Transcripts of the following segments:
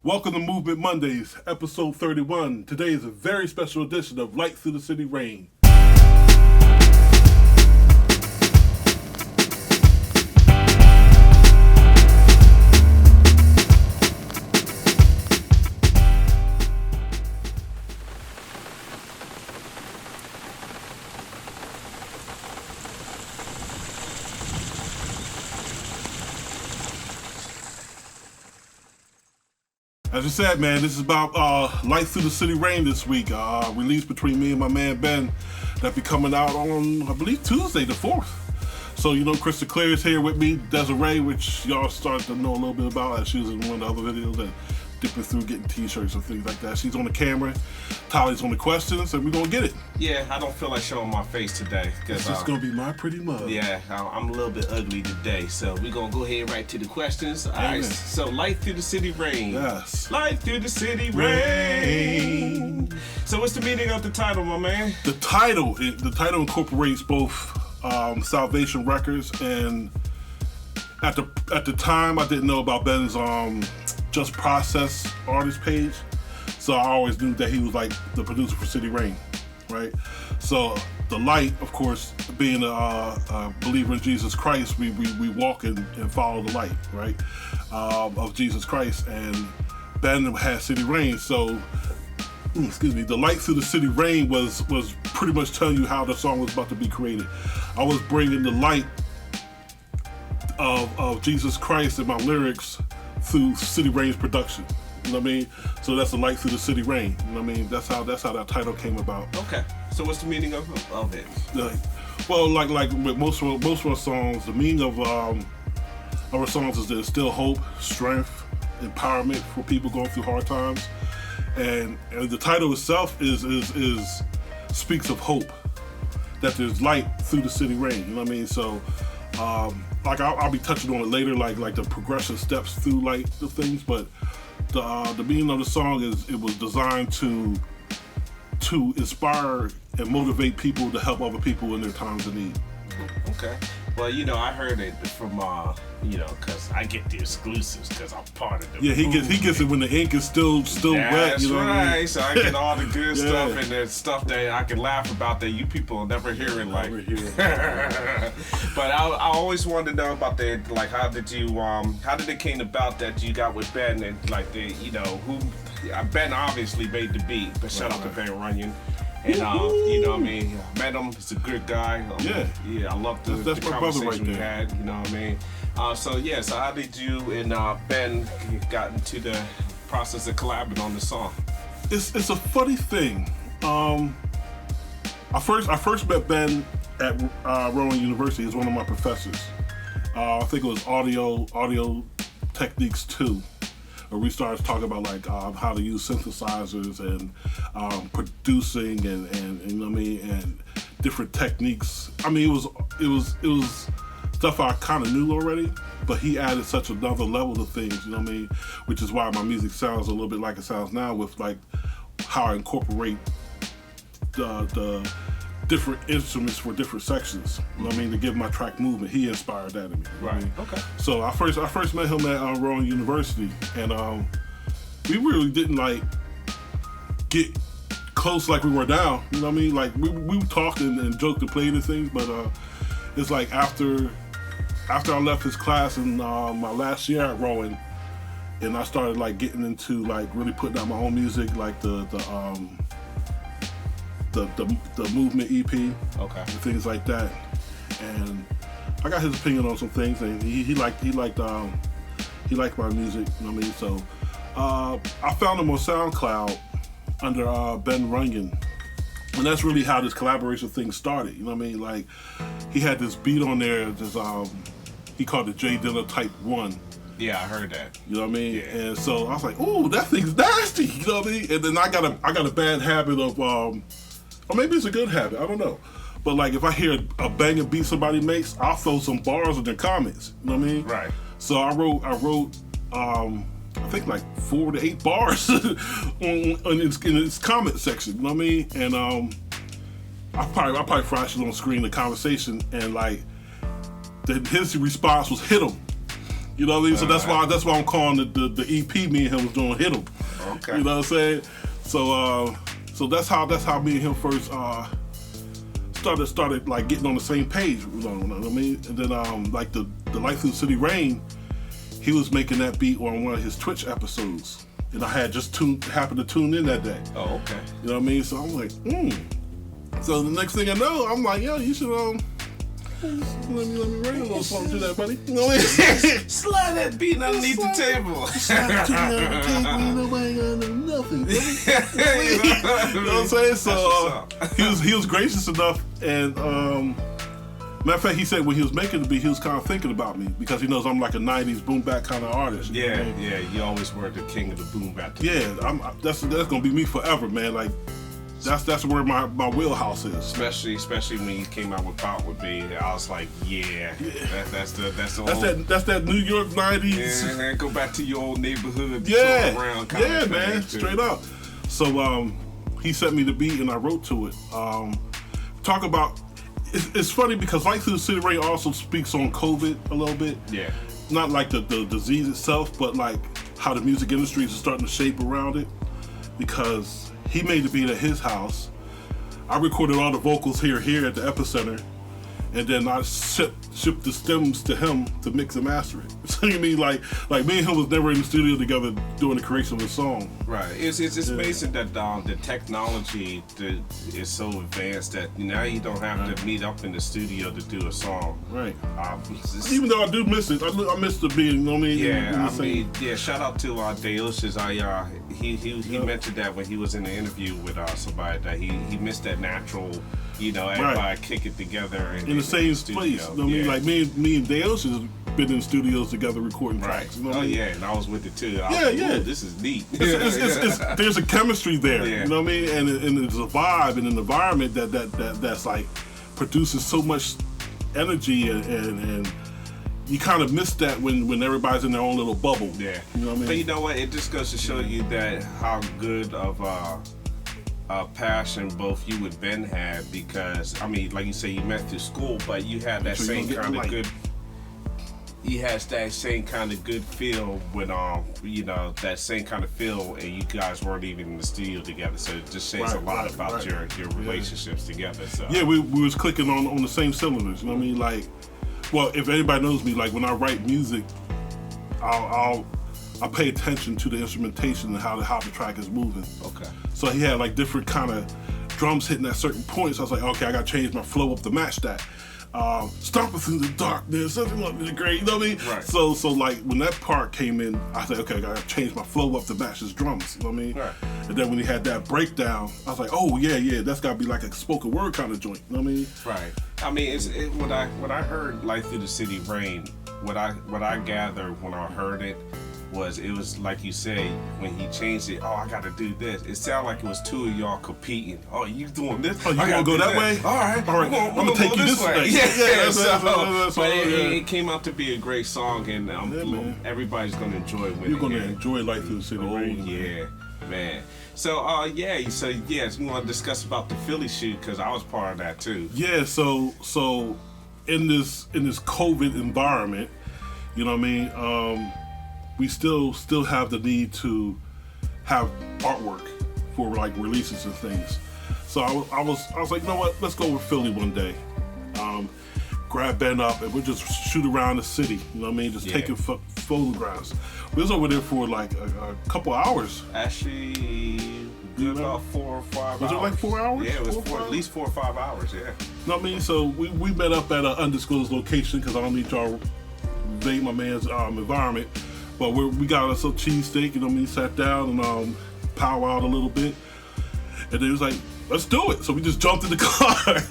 Welcome to Movement Mondays, episode 31. Today is a very special edition of Light Through the City Rain. As you said, man, this is about Light Through the City Rain this week. Released between me and my man Ben. That'll be coming out on, I believe, Tuesday the 4th. So, Krista Clear is here with me. Desiree, which y'all start to know a little bit about, as she was in one of the other videos and dipping through getting t-shirts and things like that. She's on the camera. Tyler's on the questions, and we're going to get it. Yeah, I don't feel like showing my face today. This is going to be my pretty mug. Yeah, I'm a little bit ugly today, so we're going to go ahead right to the questions. All Amen. right, so Light Through the City Rain. Yes. Light Through the City Rain. So what's the meaning of the title, my man? The title incorporates both Salvation Records, and at the time I didn't know about Ben's Just Process artist page, so I always knew that he was like the producer for City Rain, right? So the light, of course, being a believer in Jesus Christ, we walk and follow the light, right, of Jesus Christ, and Ben had City Rain, so the Light Through the City Rain was pretty much telling you how the song was about to be created. I was bringing the light of Jesus Christ in my lyrics through City Rain's production. You know what I mean? So that's the Light Through the City Rain. You know what I mean? That's how that title came about. Okay. So what's the meaning of it? Well, like with most of our songs, the meaning of our songs is to instill hope, strength, empowerment for people going through hard times. And the title itself is speaks of hope, that there's light through the city rain. You know what I mean? So I'll be touching on it later, like the progression steps through light the things, but the meaning of the song is it was designed to inspire and motivate people to help other people in their times of need. Okay. Well, I heard it from because I get the exclusives because I'm part of the. Yeah, he gets it when the ink is still wet. That's You know right. what I mean? So I get all the good Yeah. stuff and the stuff that I can laugh about that you people will never hear it. Like, Never hear it. but I always wanted to know about that. Like, how did it came about that you got with Ben and like Ben obviously made the beat, but shout out to Ben Runyon. And you know what I mean, met him. He's a good guy. I love the That's my brother conversation right we there. had. You know what I mean. So how did you and Ben got into the process of collabing on the song? It's a funny thing. I first met Ben at Rowan University. He's one of my professors. I think it was Audio Techniques 2. Where we started talking about like how to use synthesizers and producing and you know what I mean, and different techniques. I mean, it was stuff I kind of knew already, but he added such another level to things. You know what I mean, which is why my music sounds a little bit like it sounds now, with like how I incorporate the different instruments for different sections. You know what I mean, to give my track movement. He inspired that in me. You know what I mean? Okay. So I first met him at Rowan University, and we really didn't like get close like we were now. You know what I mean? Like we talked and joked and played and things, but it's like after I left his class in my last year at Rowan, and I started like getting into like really putting out my own music, like the Movement EP, Okay. and things like that. And I got his opinion on some things, and he liked my music. You know what I mean? So I found him on SoundCloud under Ben Runyon, and that's really how this collaboration thing started. You know what I mean? Like he had this beat on there, he called it J Dilla Type 1. Yeah, I heard that. You know what I mean? Yeah. And so I was like, "Ooh, that thing's nasty." You know what I mean? And then I got a bad habit of, or maybe it's a good habit. I don't know. But like, if I hear a banging beat somebody makes, I'll throw some bars in their comments. You know what I mean? Right. So I wrote, I think like 4 to 8 bars in its comment section. You know what I mean? And I probably flashed it on screen the conversation, and like his response was hit him. You know what I mean? So that's why I'm calling the EP me and him was doing Hit 'Em. Okay. You know what I'm saying? So that's how me and him first started like getting on the same page. You know what I mean? And then like the Life Through the City Rain, he was making that beat on one of his Twitch episodes. And I had just happened to tune in that day. Oh, okay. You know what I mean? So I'm like, So the next thing I know, I'm like, yo, you should let me write a little something to that, buddy. You know what I mean? Slide that beat underneath the table. Slide it to the table, ain't nobody gonna know nothing. You know what I'm saying? So he was gracious enough, and matter of fact, he said when he was making the beat, he was kind of thinking about me because he knows I'm like a '90s boom bap kind of artist. Yeah, yeah. You always were the king of the boom bap. Yeah, that's gonna be me forever, man. Like. That's where my wheelhouse is. Especially when you came out with Pop With Me, I was like, that's that New York '90s. Yeah, man, go back to your old neighborhood. Yeah, around yeah, man, straight up. So he sent me the beat and I wrote to it. Talk about it's funny because Life Through the City Rain also speaks on COVID a little bit. Yeah, not like the disease itself, but like how the music industry is starting to shape around it because. He made the beat at his house. I recorded all the vocals here at the Epicenter, and then I shipped the stems to him to mix and master it. So you mean like me and him was never in the studio together doing the creation of the song. Right. It's amazing that the technology is so advanced that now you don't have to meet up in the studio to do a song. Right. Even though I do miss it, I miss the being. You know what I mean? Yeah. Shout out to Deushes. He mentioned that when he was in the interview with somebody that he missed that natural. You know, everybody kick it together in the same place. You know what I mean? Like me and Dale has been in studios together recording tracks. You know what I mean? Yeah, and I was with it too. Yeah. This is neat. There's a chemistry there. Yeah. You know what I mean? And there's a vibe and an environment that's like produces so much energy and you kind of miss that when everybody's in their own little bubble. Yeah. You know what I mean? But you know what? It just goes to show you that how good of passion both you and Ben had because I mean, like you say, you met through school, but you had that same kind of good. He has that same kind of good feel with that same kind of feel, and you guys weren't even in the studio together. So it just says a lot about your relationships together. So yeah, we was clicking on the same cylinders. You know what I mean? Like, well, if anybody knows me, like when I write music, I pay attention to the instrumentation and how the track is moving. Okay. So he had like different kind of drums hitting at certain points. I was like, okay, I got to change my flow up to match that. Stomping through the darkness, something like the great, you know what I mean? Right. So like when that part came in, I said, okay, I got to change my flow up to match his drums, you know what I mean? Right. And then when he had that breakdown, I was like, oh yeah, that's got to be like a spoken word kind of joint, you know what I mean? Right. I mean, when I heard Life Through the City Rain, what I gathered when I heard it was like you say, when he changed it, I gotta do this. It sounded like it was two of y'all competing. Oh, you doing this? Oh, you wanna go that way? All right. I'm gonna take you this way. It came out to be a great song, and everybody's gonna enjoy it. You're gonna enjoy Life Through the City Rain. Oh yeah, man. So yes, we want to discuss about the Philly shoot because I was part of that too. Yeah, so in this COVID environment, you know what I mean? We still have the need to have artwork for like releases and things. So I was like, you know what? Let's go with Philly one day. Grab Ben up and we'll just shoot around the city. You know what I mean? Just taking photographs. We was over there for like a couple hours. Actually, about 4 or 5 hours. Was it like 4 hours? Yeah, it was at least 4 or 5 hours. Yeah. You know what I mean? So we met up at an undisclosed location because I don't need y'all invade my man's environment. But we got us a cheesesteak, you know what I mean? Sat down and powwowed a little bit. And then it was like, let's do it. So we just jumped in the car.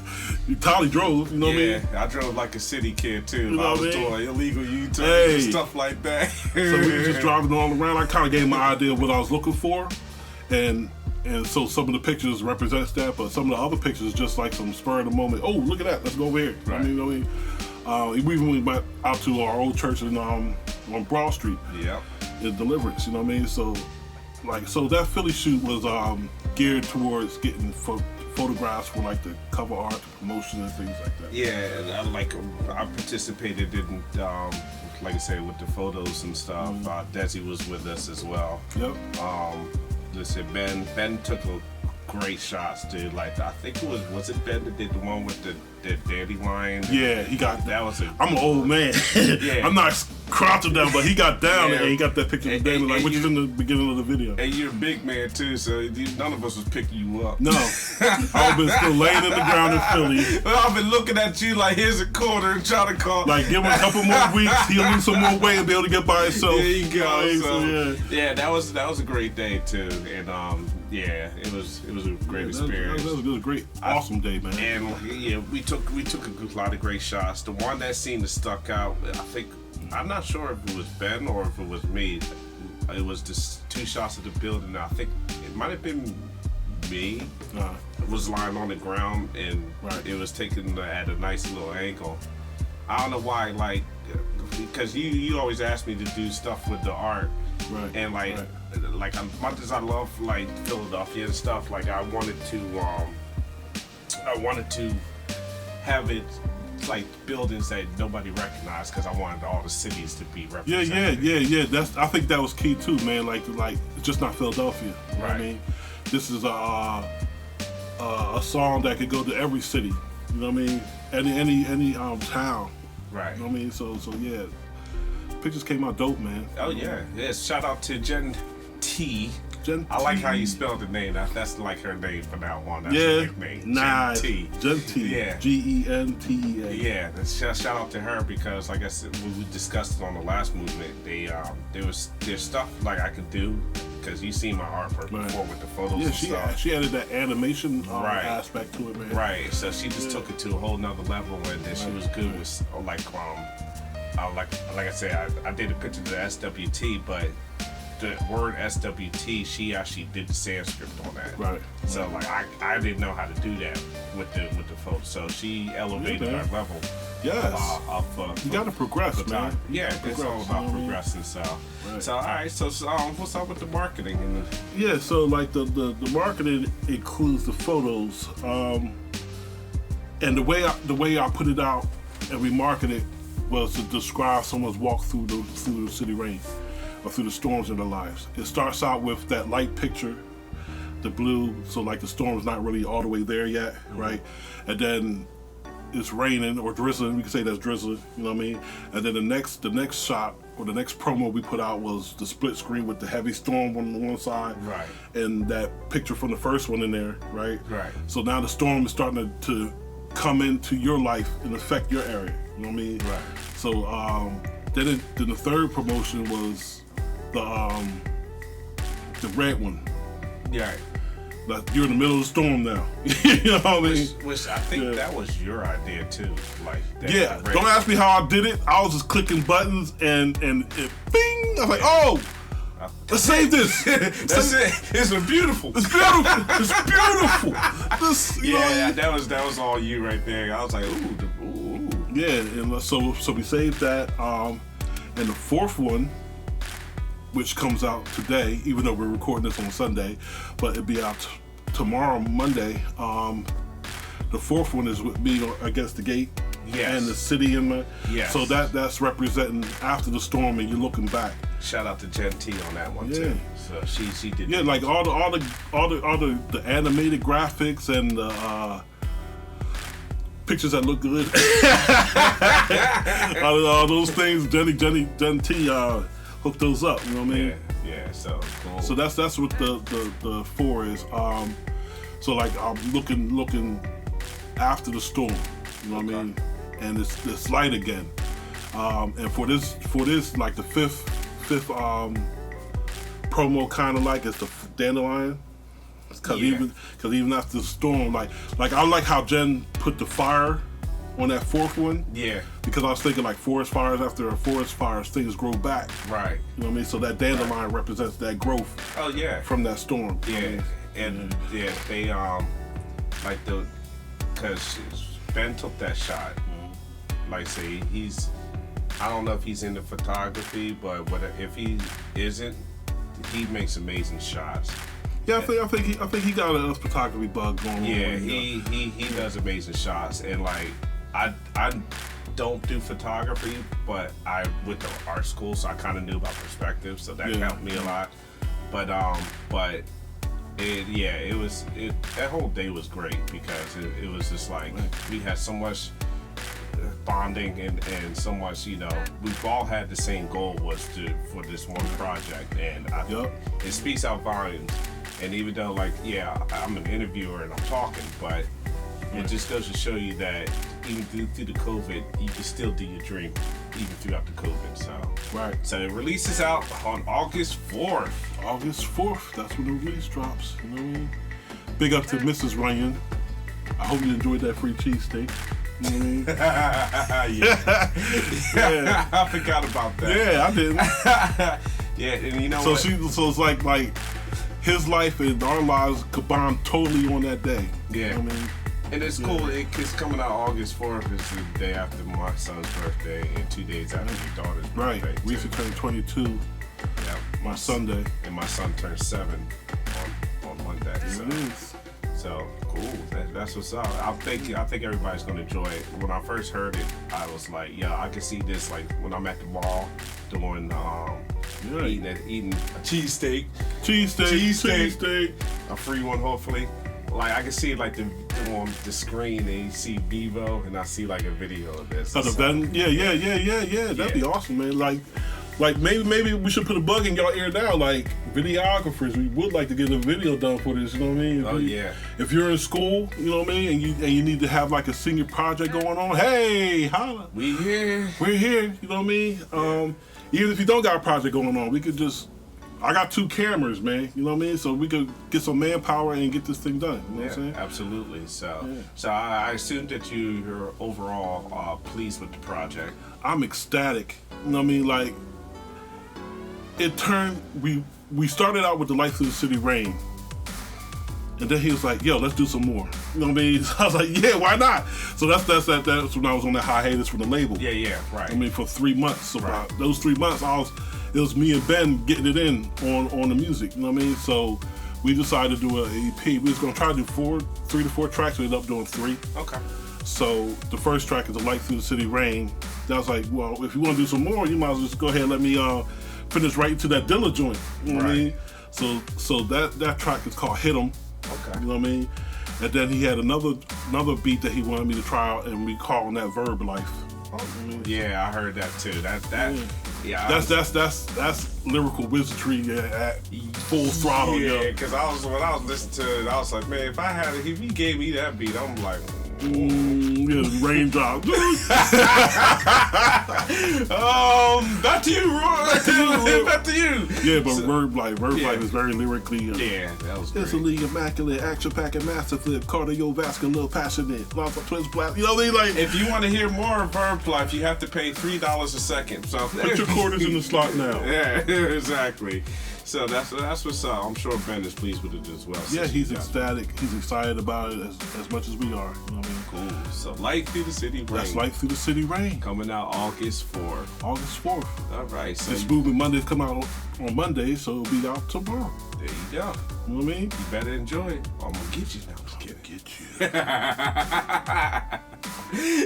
Tolly drove, you know what I mean? Yeah, I drove like a city kid too. You know I was doing illegal U-turns and stuff like that. So we were just driving all around. I kind of gave my idea of what I was looking for. And so some of the pictures represents that, but some of the other pictures just like some spur of the moment. Oh, look at that. Let's go over here. Right. You know what I mean? We even went out to our old church on Broad Street. Yep. In Deliverance, you know what I mean? So that Philly shoot was geared towards getting photographs for like the cover art, the promotion, and things like that. Yeah, and I participated in like I said, with the photos and stuff. Desi was with us as well. Yep. Listen, Ben took a great shots, dude. Like, I think was it Ben that did the one with the dandelion? Yeah, he got that. That was a. I'm an old man. Yeah. I'm not crouching down, but he got down Yeah. and he got that picture of dandelion, which is in the beginning of the video. And you're a big man too, so none of us was picking you up. No, I've been still laying in the ground in Philly. Well, I've been looking at you like here's a quarter and trying to call. Like, give him a couple more weeks, he'll lose some more weight and be able to get by himself. There you go. Like, So, yeah. that was a great day too, and yeah, it was a great experience. That was a great, awesome day, man. And yeah, we took a lot of great shots. The one that seemed to stuck out, I'm not sure if it was Ben or if it was me. It was just 2 shots of the building. I think it might have been me. Was lying on the ground and Right. it was taken at a nice little angle. I don't know why, like, because you always ask me to do stuff with the art. Right. And like, Right. like as much as I love like Philadelphia and stuff, like I wanted to have it like buildings that nobody recognized because I wanted all the cities to be represented. Yeah. I think that was key too, man. Like it's just not Philadelphia. You know what I Right. mean? This is a song that could go to every city. You know what I mean? Any town. Right. You know what I mean? So yeah. Pictures came out dope, man. Oh yeah. Yes. Shout out to Jen T. Jen I like T. how you spelled the name. That's like her name from now on. That's her Yeah. nickname. Nice. Jen T. Gen T. Yeah. Gentea. Yeah, shout out to her because, like I said, when we discussed it on the last movement, there's stuff like I could do because you seen my artwork Right. before with the photos Yeah, and stuff. she added that animation Right. aspect to it, man. Right, so she just took it to a whole nother level, and then she was good with like I said, I did a picture of the SWT, but the word SWT, she actually did the Sanskrit on that. Right. So like I didn't know how to do that with the photo, so she elevated Yeah, man. our level. Yes. Of You gotta progress, the man. time. Yeah, it's Progress, all you know about what I mean? progressing. So, Right. so all right. So what's up with the marketing? And Yeah, so like the marketing includes the photos, and the way I put it out and we market it was to describe someone's walk through the city rain or through the storms in their lives. It starts out with that light picture, the blue, so like the storm's not really all the way there yet, right? And then it's raining or drizzling. We can say that's drizzling, you know what I mean? And then the next shot or the next promo we put out was the split screen with the heavy storm on the one side, Right. and that picture from the first one in there, right? Right. So now the storm is starting to come into your life and affect your area. You know what I mean? Right. So then the third promotion was the red one. yeah, Like you're in the middle of the storm now. You know what I mean? which I think Yeah. that was your idea too. Like that, Yeah, the don't ask me how I did it. I was just clicking buttons and it bing. I was like, oh, let's save this. That's it. It's beautiful. It's beautiful. It's beautiful. This, you know what I Yeah, mean? that was all you right there. I was like, ooh. Yeah, and so we saved that. And the fourth one, which comes out today, even though we're recording this on Sunday, but it'll be out tomorrow, Monday. The fourth one is with me against the gate. Yes. And the city in the. Yes. So that's representing after the storm, and you're looking back. Shout out to Jen T on that one Yeah. too. So she did. Yeah, like all the animated graphics and the pictures that look good. all those things, Jen T hooked those up. You know what I mean? Yeah. So cool. So that's what the 4 is. So like I'm looking after the storm. You know what I mean? And it's light again. And for this like the fifth promo, kind of like it's the dandelion. Because even after the storm, like I like how Jen put the fire on that fourth one. Yeah. Because I was thinking like forest fires, after a forest fires, things grow back. Right. You know what I mean? So that dandelion represents that growth Oh yeah. from that storm. Yeah. And yeah, they like because Ben took that shot. Like say I don't know if he's into photography, but if he isn't, he makes amazing shots. Yeah, I think he got a photography bug going on. Yeah, he does amazing shots, and like I don't do photography, but I went to art school, so I kind of knew about perspective, so that helped me a lot. But that whole day was great because it was just like we had so much bonding and so much, we've all had the same goal was for this one project, and it speaks out volumes. And even though I'm an interviewer and I'm talking, but it just goes to show you that even through the COVID, you can still do your dream even throughout the COVID. So it releases out on August 4th. August 4th, that's when the release drops. You know what I mean? Big up to Mrs. Runyon. I hope you enjoyed that free cheesesteak. You know what I mean? Yeah. I forgot about that. Yeah, I didn't. Yeah, and you know so what? So it's like his life and our lives combined totally on that day. Yeah. You know what I mean? And it's cool. It's coming out August 4th. It's the day after my son's birthday and 2 days after your daughter's birthday. Right. Reese turned 22. Yeah. My Sunday. And my son turned 7 on Monday. So cool. That's what's up. I think everybody's gonna enjoy it. When I first heard it, I was like, yeah, I can see this like when I'm at the mall doing eating a cheesesteak. Cheesesteak. A free one, hopefully. Like I can see like on the screen and you see Vivo and I see like a video of this. Yeah. That'd be awesome, man. Like maybe we should put a bug in y'all ear now. Like videographers, we would like to get a video done for this. You know what I mean? If you're in school, you know what I mean, and you need to have like a senior project going on. Hey, holla. We're here. You know what I mean? Even if you don't got a project going on, we could just. I got 2 cameras, man. You know what I mean? So we could get some manpower and get this thing done. You know what I'm saying? Absolutely. So I assume that you're overall pleased with the project. I'm ecstatic. You know what I mean? Like, it turned. We started out with the Lights of the City Rain, and then he was like, "Yo, let's do some more." You know what I mean? So I was like, "Yeah, why not?" So that's when I was on that hiatus from the label. Yeah, right. I mean, for 3 months. So those 3 months, it was me and Ben getting it in on the music. You know what I mean? So we decided to do an EP. We was gonna try to do 3 to 4 tracks. We ended up doing 3. Okay. So the first track is "The Light Through the City Rain." That was like, well, if you want to do some more, you might as well just go ahead and let me finish right into that Dilla joint. You know what I mean? So that track is called "Hit 'Em." Okay. You know what I mean? And then he had another beat that he wanted me to try out, and we call that "Verb Life." Yeah, I heard that too. That's lyrical wizardry at full throttle. Yeah, because when I was listening to it, I was like, man, if he gave me that beat, I'm like, raindrop. Back to you, Roy. Back to you. Yeah, but Verb Life is very lyrically. That was great. Instantly immaculate, action-packing, master flip, cardiovascular, passionate, lots of twins, blast. You know what I mean? Like, if you want to hear more of Verb Life, you have to pay $3 a second. So put your quarters in the slot now. Yeah, exactly. So that's what's up. I'm sure Ben is pleased with it as well. Yeah, he's ecstatic. He's excited about it as much as we are. You know what I mean? Cool. So Light Through the City Rain. That's Light Through the City Rain. Coming out August 4th. August 4th. All right. So this movement Mondays come out on Monday, so it'll be out tomorrow. There you go. You know what I mean? You better enjoy it. I'm gonna get you now. I'm just kidding. Get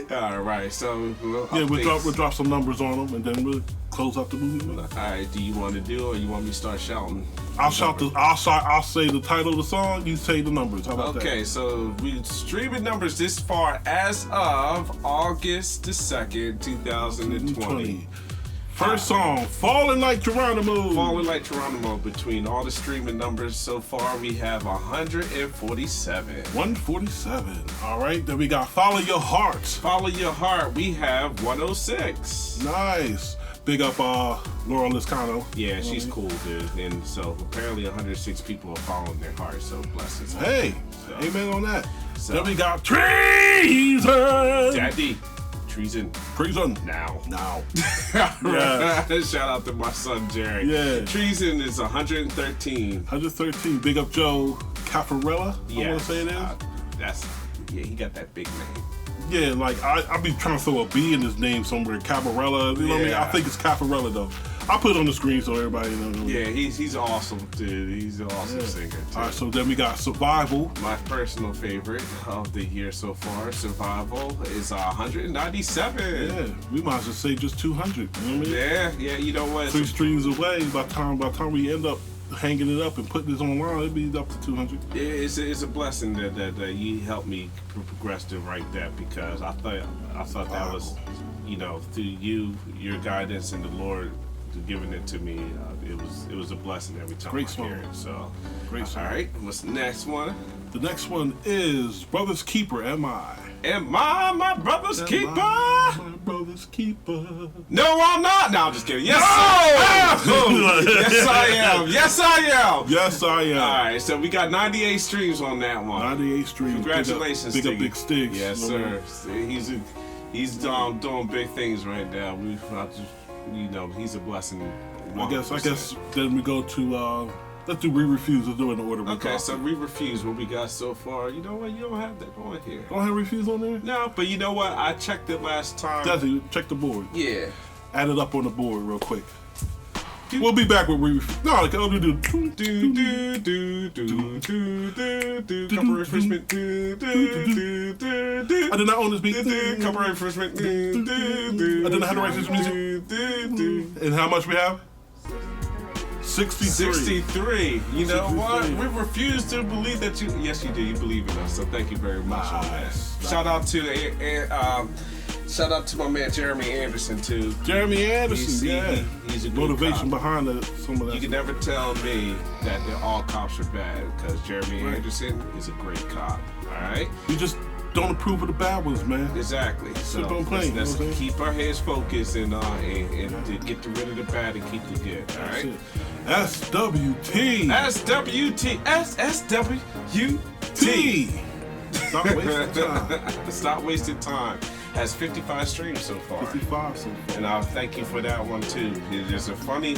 you. All right. So we'll drop some numbers on them, and then we'll close out the movie. All right. Do you want to do it, or you want me to start shouting? I'll say the title of the song. You say the numbers. How about that? Okay. So we streaming numbers this far as of August the 2nd, 2020. First song, Falling Like Geronimo. Falling Like Geronimo. Between all the streaming numbers so far, we have 147. 147. All right. Then we got Follow Your Heart. Follow Your Heart. We have 106. Nice. Big up Laura Liscano. Yeah, she's cool, dude. And so apparently 106 people are following their heart. So blessings. Hey, amen on that. So then we got Treason. Daddy. Treason. Now. Yes. Shout out to my son Jerry. Yeah. Treason is 113. 113. Big up Joe Cafarella. Yeah. I want to say it is. He got that big name. Yeah, like I be trying to throw a B in his name somewhere. Cafarella. You know what I mean? I think it's Cafarella though. I'll put it on the screen so everybody knows. Yeah, he's awesome, dude. He's an awesome singer, too. All right, so then we got Survival. My personal favorite of the year so far, Survival, is 197. Yeah, we might as well say just 200. You know what I mean? Yeah, you know what? 3 streams away. By the time we end up hanging it up and putting this online, it'll be up to 200. Yeah, it's a blessing that you helped me progress to write that, because I thought that was, you know, through you, your guidance, and the Lord giving it to me. It was a blessing every time Great I song. hear it. So, Great song. all right, what's the next one? The next one is Brother's Keeper, Am I? Am I my brother's Am keeper? I my brother's keeper. No, I'm not. No, I'm just kidding. Yes, I am. Yes, I am. Yes, I am. Yes, I am. All right, so we got 98 streams on that one. 98 streams. Congratulations, Big up Stiggy. Big Sticks. Yes, You know sir. He's doing big things right now. He's a blessing. I guess 100%. then we go to let's do re-refuse. Let's do it in the order we Okay, talk. so we refuse what we got so far. You know what? You don't have that on here. Don't have refuse on there? No, but you know what? I checked it last time. Desi, check the board. Yeah. Add it up on the board real quick. We'll be back with re-refuse. No, like, I'll do Do do do do do do do. Couple refreshment. Do do do do. I did not own this beat. Couple refreshment. Do do do. I didn't have the right system music. Do do. And how much we have? 63. 63. You know 63. what? We refuse to believe that you. Yes, you do. You believe in us. So thank you very much on that. Nice. Shout out to my man Jeremy Anderson too. Jeremy Anderson, He's a good motivation cop. behind some of that. You can never tell me that all cops are bad, because Jeremy Right. Anderson is a great cop. All right. We just don't approve of the bad ones, man. Exactly. So on playing, let's you know what I'm saying? keep our heads focused and to get rid of the bad and keep the good. All right. SWT. SWT. SSWT. Stop wasting time. Stop wasting time. Has 55 streams so far. 55 so far. And I'll thank you for that one too. There's a funny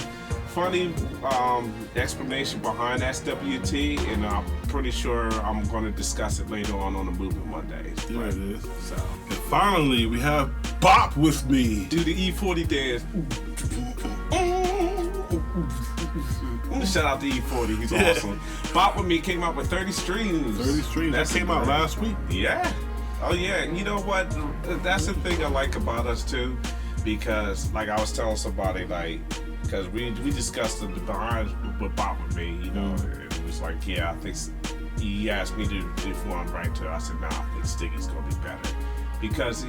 explanation behind SWT, and I'm pretty sure I'm going to discuss it later on the Movement Mondays. There it is. So, And finally, we have Bop with me. do the E40 dance. Shout out to E40, he's Yeah. awesome. Bop with Me came out with 30 streams. 30 streams. That came out last week. Yeah. Oh yeah, and you know what? That's the thing I like about us too, because like I was telling somebody, because we discussed the behind with Bop with Me, you know, it was like, yeah, I think he asked me if we want to write to her. I said, nah, I think Stiggy's gonna be better, because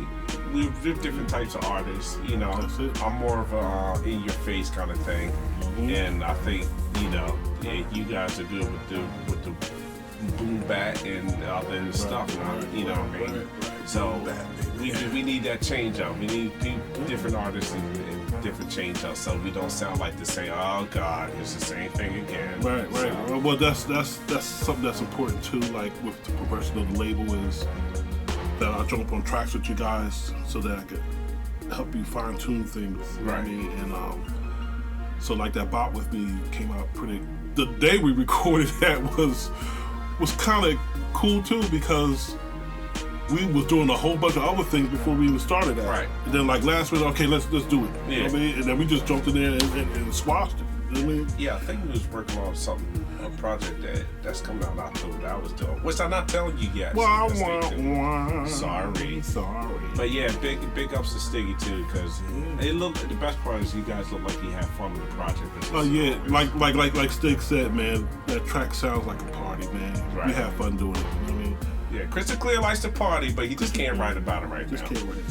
we're different types of artists, you know. That's it. I'm more of a in your face kind of thing, and I think you guys are good with the boom bat and other stuff, you know what I mean? So we need that change up. We need different artists and different change up, so we don't sound like the same. Oh God, it's the same thing again. Right. So, Well, that's something that's important too. Like with the progression of the label is that I jump on tracks with you guys so that I could help you fine tune things. You know what I Right. mean? And so like that Bop with Me came out pretty. The day we recorded that was kind of cool too, because we was doing a whole bunch of other things before we even started that. Right. And then like last minute, okay, let's do it. You know Yeah. what I mean? And then we just jumped in there and squashed it. You know what I mean? yeah, I think we was working on a project that's coming out in October that I was doing, which I'm not telling you yet. Wah, so wah, stay tuned. wah. Sorry. Sorry. But yeah, big ups to Stiggy too, because the best part is you guys look like you had fun with the project. which is Oh yeah, obvious. like Stig said, man, that track sounds like a party, man. Right. We have fun doing it. You know what I mean? Yeah, Crystal Clear likes to party, but he just can't write about it right Just now. can't wait.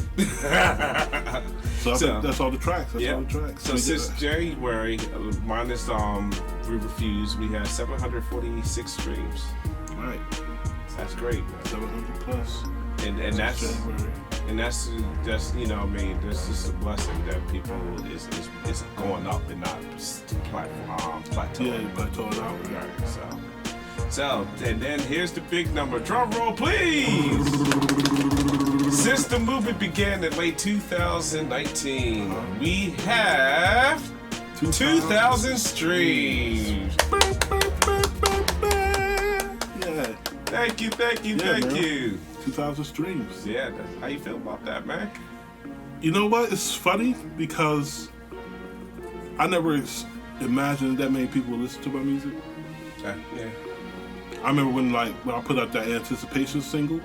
So I think that's all the tracks. That's Yeah. all the tracks. So We since did January, minus We Refuse, we had 746 streams. that. Right. That's great, man. 700 plus. And Since that's January. and that's you know what I mean. That's just a blessing that people is going up and not plateauing. Yeah, you plateaued out. Right, so and then here's the big number. Drum roll, please. Since the movement began in late 2019, we have 2,000 streams. Yeah. Thank you, Yeah, man. you. 2,000 streams. Yeah, how you feel about that, man? You know what? It's funny because I never imagined that many people would listen to my music. Yeah. I remember when I put out that Anticipation single,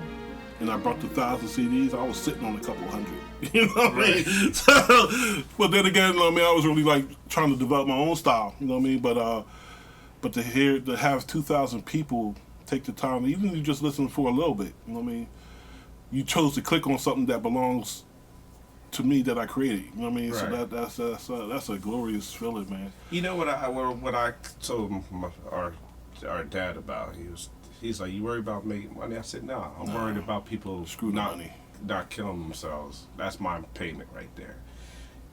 and I brought the 1,000 CDs. I was sitting on a couple hundred. You know what I mean? So, but then again, you know what I mean, I was really like trying to develop my own style. You know what I mean? But to have 2,000 people take the time, even if you just listen for a little bit. You know what I mean? You chose to click on something that belongs to me that I created. You know what I mean? Right. So that's a glorious feeling, man. You know what I told our dad about? He's like, you worry about making money? I said, no, I'm worried about people not killing themselves. That's my payment right there.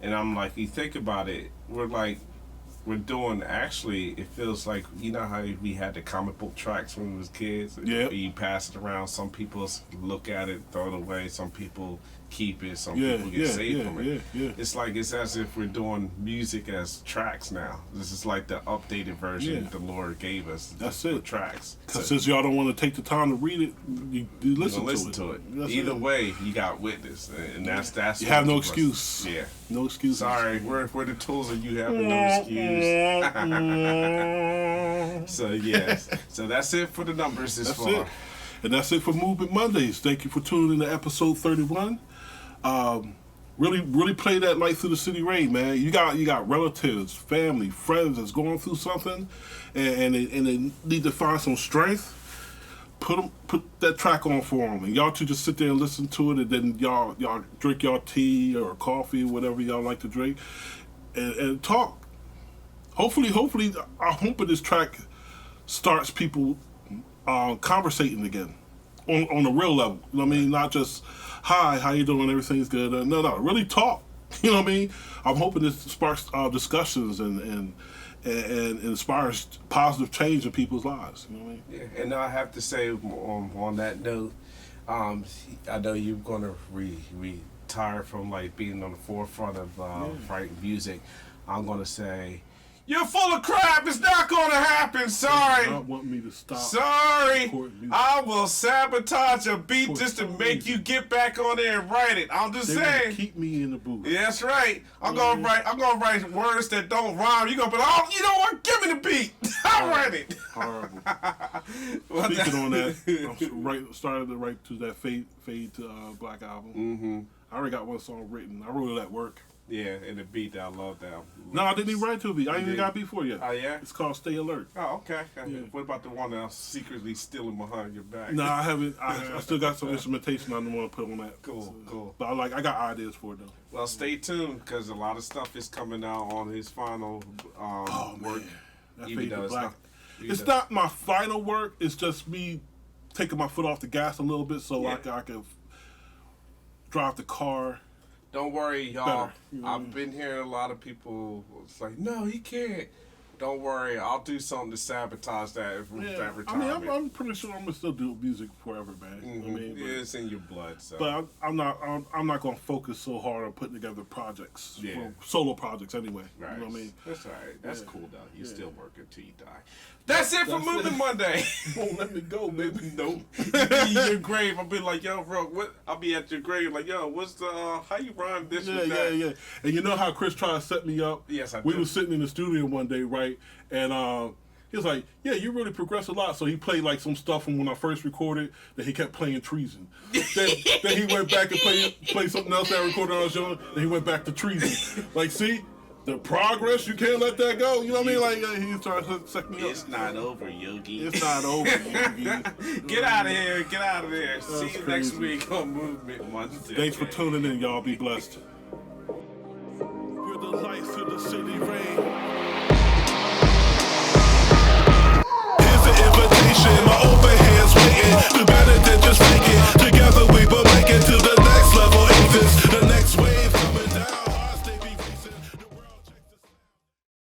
And I'm like, you think about it, we're doing, actually, it feels like, you know how we had the comic book tracks when we was kids? Yeah. You pass it around, some people look at it, throw it away, some people keep it, some people get saved from it. It's like, it's as if we're doing music as tracks now. This is like the updated version the Lord gave us. That's the it. Tracks. Because since y'all don't want to take the time to read it, you listen to it. That's Either it. way, you got witness, and that's. You have no excuse. Yeah. No excuse. Sorry, we're the tools, and you have no excuse. So yes, so that's it for the numbers this far. It. And that's it for Movement Mondays. Thank you for tuning in to episode 31. Really play that Light Through the City Raid, man. You got relatives, family, friends that's going through something, and they need to find some strength. Put that track on for them, and y'all two just sit there and listen to it, and then y'all drink y'all tea or coffee, whatever y'all like to drink, and talk. Hopefully, I'm hoping this track starts people conversating again on a real level. You know what I mean? Not just, hi, how you doing? Everything's good. No, really talk. You know what I mean? I'm hoping this sparks discussions and inspires positive change in people's lives. You know what I mean? Yeah, and I have to say on that note, I know you're gonna retire from like being on the forefront of Frank music. I'm gonna say, you're full of crap. It's not going to happen. Sorry. You don't want me to stop. Sorry. I will sabotage a beat just to make you get back on there and write it. I'm just saying. Keep me in the booth. Yeah, that's right. I'm gonna write words that don't rhyme. You're gonna be like, oh, you know what? Give me the beat. I'll write it. Horrible. Speaking on that, started to write to that Fade to Black album. Mm-hmm. I already got one song written. I wrote it at work. Yeah, and the beat, I love that. No, I didn't even write to a beat. I ain't even got a beat for you. Oh, yeah? It's called Stay Alert. Oh, okay. Yeah. What about the one that I'm secretly stealing behind your back? No, I haven't. I still got some instrumentation I don't want to put on that. Cool. But I got ideas for it, though. Well, stay tuned, because a lot of stuff is coming out on his final work. That Even though it's not my final work. It's just me taking my foot off the gas a little bit so I can drive the car. Don't worry, y'all. You know I've been hearing a lot of people. It's like, no, he can't. Don't worry, I'll do something to sabotage that retirement. I mean, I'm pretty sure I'm gonna still do music forever, man. Mm-hmm. You know what I mean? It's in your blood. So. But I'm not gonna focus so hard on putting together projects, solo projects anyway. Right. You know what I mean? That's all right. That's cool though. You still work until you die. That's it for Moving Monday. Won't let me go, baby. Nope. Your grave. I'll be like, yo, bro, what? I'll be at your grave like, yo, what's the how you rhyme this with that? Yeah. And you know how Chris tried to set me up? Yes, I We do. was sitting in the studio one day, right? And he was like, yeah, you really progressed a lot. So he played like some stuff from when I first recorded that he kept playing Treason. then he went back and played something else that I recorded on his own. Then he went back to Treason. Like, see? The progress, you can't let that go. You know what I mean? Like, he was trying to suck me up. It's not over, Yogi. It's not over, Yogi. Get out of here. Get out of there. See you next crazy. week on Movement Monday. Thanks for tuning in, y'all. Be blessed. We're the light through the city rain.